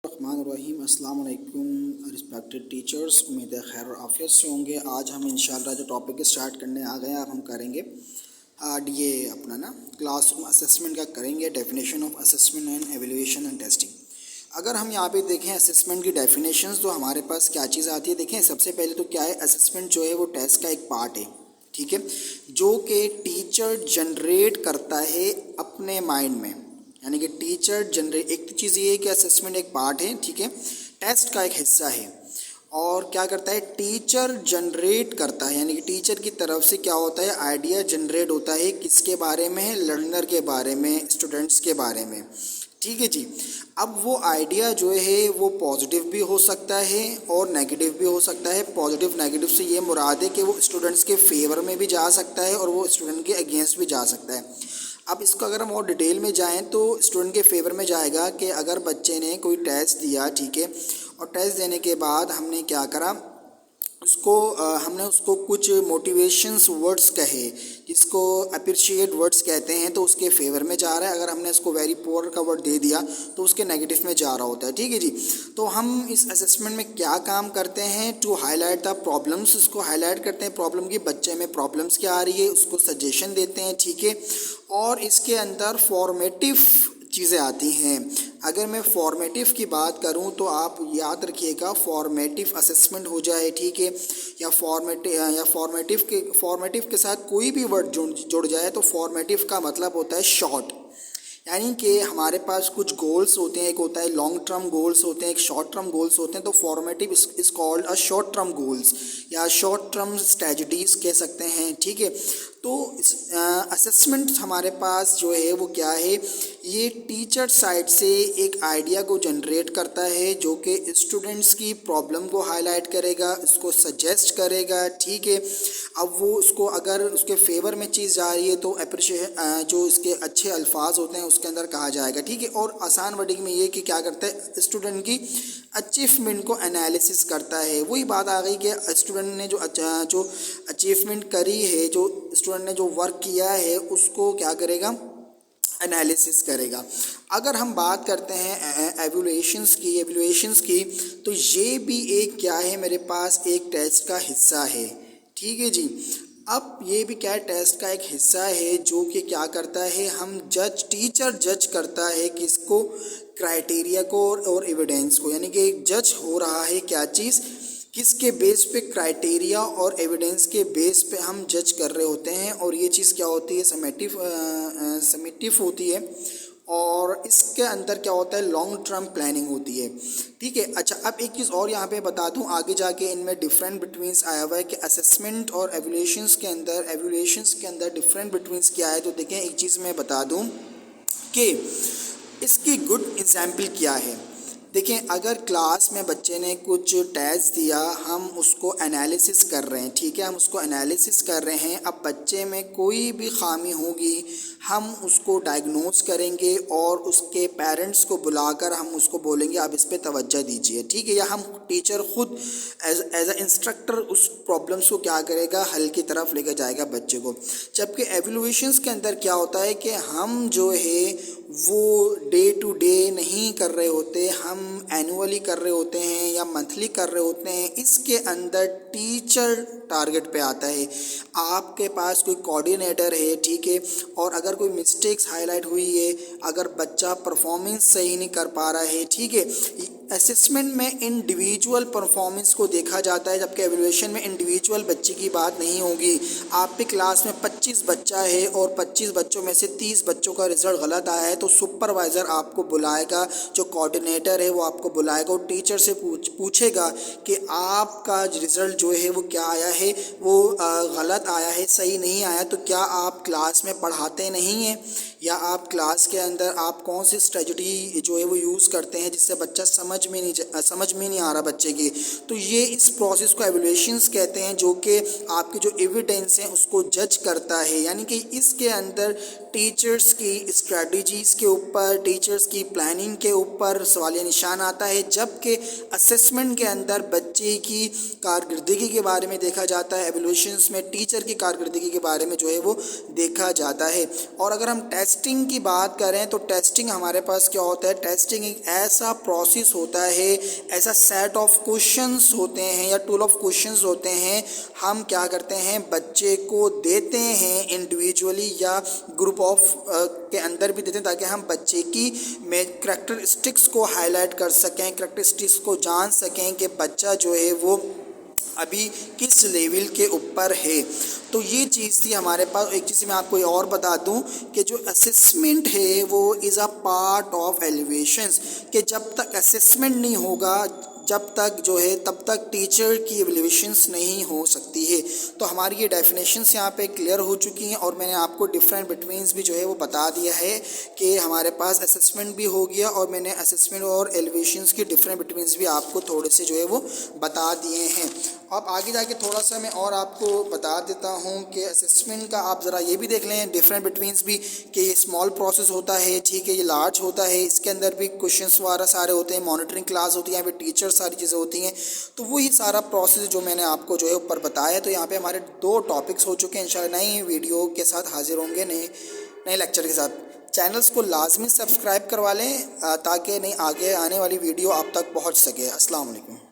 रहीम अस्सलाम वालेकुम respected teachers, उम्मीद है खैर और आफियत से होंगे। आज हम इंशाल्लाह जो टॉपिक स्टार्ट करने आ गए हैं, अब हम करेंगे ये अपना क्लासरूम असेसमेंट का करेंगे। Definition of assessment and evaluation and testing. अगर हम यहाँ पे देखें असेसमेंट की डेफिनेशंस, तो हमारे पास क्या चीज़ आती है। देखें सबसे पहले तो क्या है, असेसमेंट जो है वो टेस्ट का एक पार्ट है, ठीक है, जो कि टीचर जनरेट करता है अपने माइंड में। यानी कि टीचर जनरेट, एक तो चीज़ ये है कि असेसमेंट एक पार्ट है, ठीक है, टेस्ट का एक हिस्सा है। और क्या करता है, टीचर जनरेट करता है, यानी कि टीचर की तरफ से क्या होता है, आइडिया जनरेट होता है। किसके बारे में? लर्नर के बारे में, स्टूडेंट्स के बारे में, ठीक है जी। अब वो आइडिया जो है वो पॉजिटिव भी हो सकता है और नेगेटिव भी हो सकता है। पॉजिटिव नेगेटिव से ये मुराद है कि वो स्टूडेंट्स के फेवर में भी जा सकता है और वो स्टूडेंट के अगेंस्ट भी जा सकता है। अब इसको अगर हम और डिटेल में जाएं तो स्टूडेंट के फेवर में जाएगा कि अगर बच्चे ने कोई टेस्ट दिया, ठीक है, और टेस्ट देने के बाद हमने क्या करा, हमने उसको कुछ मोटिवेशंस वर्ड्स कहे, जिसको अप्रिशिएट वर्ड्स कहते हैं, तो उसके फेवर में जा रहा है। अगर हमने उसको वेरी पुअर का वर्ड दे दिया तो उसके नेगेटिव में जा रहा होता है, ठीक है जी। तो हम इस असेसमेंट में क्या काम करते हैं, टू हाईलाइट द प्रॉब्लम्स, उसको हाईलाइट करते हैं प्रॉब्लम की, बच्चे में प्रॉब्लम्स क्या आ रही है उसको सजेशन देते हैं, ठीक है। और इसके अंदर फॉर्मेटिव चीज़ें आती हैं। अगर मैं फॉर्मेटिव की बात करूं तो आप याद रखिएगा, फॉर्मेटिव असेसमेंट हो जाए, ठीक है, या फॉर्मेटिव के साथ कोई भी वर्ड जुड़ जाए तो फॉर्मेटिव का मतलब होता है शॉर्ट। यानी कि हमारे पास कुछ गोल्स होते हैं, एक होता है लॉन्ग टर्म गोल्स होते हैं, एक शॉर्ट टर्म गोल्स होते हैं। तो formative is called a short term goals या शॉर्ट टर्म स्ट्रेटजीज कह सकते हैं, ठीक है। तो असेसमेंट हमारे पास जो है वो क्या है, ये टीचर साइड से एक आइडिया को जनरेट करता है जो कि स्टूडेंट्स की प्रॉब्लम को हाईलाइट करेगा, उसको सजेस्ट करेगा, ठीक है। अब वो उसको अगर उसके फेवर में चीज़ जा रही है तो अप्रिशिएट, जो इसके अच्छे अल्फाज होते हैं उसके अंदर कहा जाएगा, ठीक है। और आसान वर्डिंग में ये कि क्या करता है, स्टूडेंट की अचीवमेंट को एनालिसिस करता है। वही बात आ गई कि स्टूडेंट ने जो अचीवमेंट करी है, जो स्टूडेंट ने जो वर्क किया है, उसको क्या करेगा, एनालिसिस करेगा। अगर हम बात करते हैं एवल्यूएशंस की, तो ये भी एक क्या है, मेरे पास एक टेस्ट का हिस्सा है, ठीक है जी। अब ये भी क्या है, टेस्ट का एक हिस्सा है जो कि क्या करता है, टीचर जज करता है किसको, क्राइटेरिया को और एविडेंस को। यानी कि एक जज हो रहा है क्या चीज़, किसके बेस पे, क्राइटेरिया और एविडेंस के बेस पे हम जज कर रहे होते हैं। और ये चीज़ क्या होती है, समेटिव होती है। और इसके अंदर क्या होता है, लॉन्ग टर्म प्लानिंग होती है, ठीक है। अच्छा, अब एक चीज़ और यहाँ पे बता दूँ, आगे जाके इनमें डिफरेंट बिटवीन्स आया हुआ है कि असेसमेंट और एवल्यूएशंस के अंदर डिफरेंट बिटवीन्स क्या है। तो देखें, एक चीज़ मैं बता दूँ कि इसकी गुड एग्जाम्पल क्या है। देखें, अगर क्लास में बच्चे ने कुछ टेस्ट दिया, हम उसको एनालिसिस कर रहे हैं, ठीक है, हम उसको एनालिसिस कर रहे हैं। अब बच्चे में कोई भी खामी होगी, हम उसको डायग्नोज करेंगे और उसके पेरेंट्स को बुलाकर हम उसको बोलेंगे आप इस पे तवज्जो दीजिए, ठीक है। या हम टीचर खुद एज अ इंस्ट्रक्टर उस प्रॉब्लम्स को क्या करेगा, हल की तरफ लेकर जाएगा बच्चे को। जबकि एवल्यूएशंस के अंदर क्या होता है कि हम जो है वो डे टू डे नहीं कर रहे होते, हम एनुअली कर रहे होते हैं या मंथली कर रहे होते हैं। इसके अंदर टीचर टारगेट पे आता है। आपके पास कोई कोऑर्डिनेटर है, ठीक है, और अगर कोई मिस्टेक्स हाईलाइट हुई है, अगर बच्चा परफॉर्मेंस सही नहीं कर पा रहा है, ठीक है, असेसमेंट में इंडिविजुअल परफॉर्मेंस को देखा जाता है, जबकि एवल्यूएशन में इंडिविजुअल बच्चे की बात नहीं होगी। आप भी क्लास में 25 बच्चा है और 25 बच्चों में से 30 बच्चों का रिजल्ट गलत आया है, तो सुपरवाइज़र आपको बुलाएगा, जो कोऑर्डिनेटर है वो आपको बुलाएगा और टीचर से पूछेगा कि आपका रिज़ल्ट जो है वो क्या आया है, वो गलत आया है, सही नहीं आया, तो क्या आप क्लास में पढ़ाते नहीं हैं, या आप क्लास के अंदर आप कौन सी स्ट्रेटजी जो है वो यूज़ करते हैं जिससे बच्चा समझ में नहीं आ रहा बच्चे की। तो ये इस प्रोसेस को एवल्यूएशंस कहते हैं, जो कि आपके जो एविडेंस हैं उसको जज करता है। यानी कि इसके अंदर टीचर्स की स्ट्रेटजीज के ऊपर, टीचर्स की प्लानिंग के ऊपर सवालिया निशान आता है, जबकि असेसमेंट के अंदर बच्चे की कारकर्दगी के बारे में देखा जाता है, एवल्यूएशंस में टीचर की कारकर्दगी के बारे में जो है वो देखा जाता है। और अगर हम टेस्ट टेस्टिंग की बात करें तो टेस्टिंग हमारे पास क्या होता है, टेस्टिंग एक ऐसा प्रोसेस होता है, ऐसा सेट ऑफ क्वेश्चंस होते हैं या टूल ऑफ क्वेश्चंस होते हैं, हम क्या करते हैं बच्चे को देते हैं इंडिविजुअली या ग्रुप ऑफ के अंदर भी देते हैं, ताकि हम बच्चे की करैक्टरिस्टिक्स को हाईलाइट कर सकें, करैक्टरिस्टिक्स को जान सकें कि बच्चा जो है वो अभी किस लेवल के ऊपर है। तो ये चीज़ थी हमारे पास। एक चीज़ मैं आपको और बता दूं कि जो असेसमेंट है वो is a part of elevations, कि जब तक असेसमेंट नहीं होगा, जब तक जो है तब तक टीचर की एवल्यूएशंस नहीं हो सकती है। तो हमारी ये डेफिनेशंस यहाँ पे क्लियर हो चुकी हैं और मैंने आपको डिफरेंट बिटवीन्स भी जो है वो बता दिया है कि हमारे पास असेसमेंट भी हो गया और मैंने असेसमेंट और एवल्यूएशंस की डिफरेंट बिटवीन्स भी आपको थोड़े से जो है वो बता दिए हैं। अब आगे जाके थोड़ा सा मैं और आपको बता देता हूँ कि असेसमेंट का आप ज़रा ये भी देख लें डिफरेंट बिटवीन्स भी, कि ये स्मॉल प्रोसेस होता है, ठीक है, ये लार्ज होता है, इसके अंदर भी क्वेश्चंस वगैरह सारे होते हैं, मॉनिटरिंग क्लास होती है, यहाँ पे टीचर सारी चीज़ें होती हैं। तो वही सारा प्रोसेस जो मैंने आपको जो है ऊपर बताया। तो यहाँ पे हमारे 2 टॉपिक्स हो चुके हैं। इंशाल्लाह नई वीडियो के साथ हाजिर होंगे, नए लेक्चर के साथ। चैनल्स को लाजमी सब्सक्राइब करवा लें ताकि नहीं आगे आने वाली वीडियो आप तक पहुँच सके। अस्सलाम वालेकुम।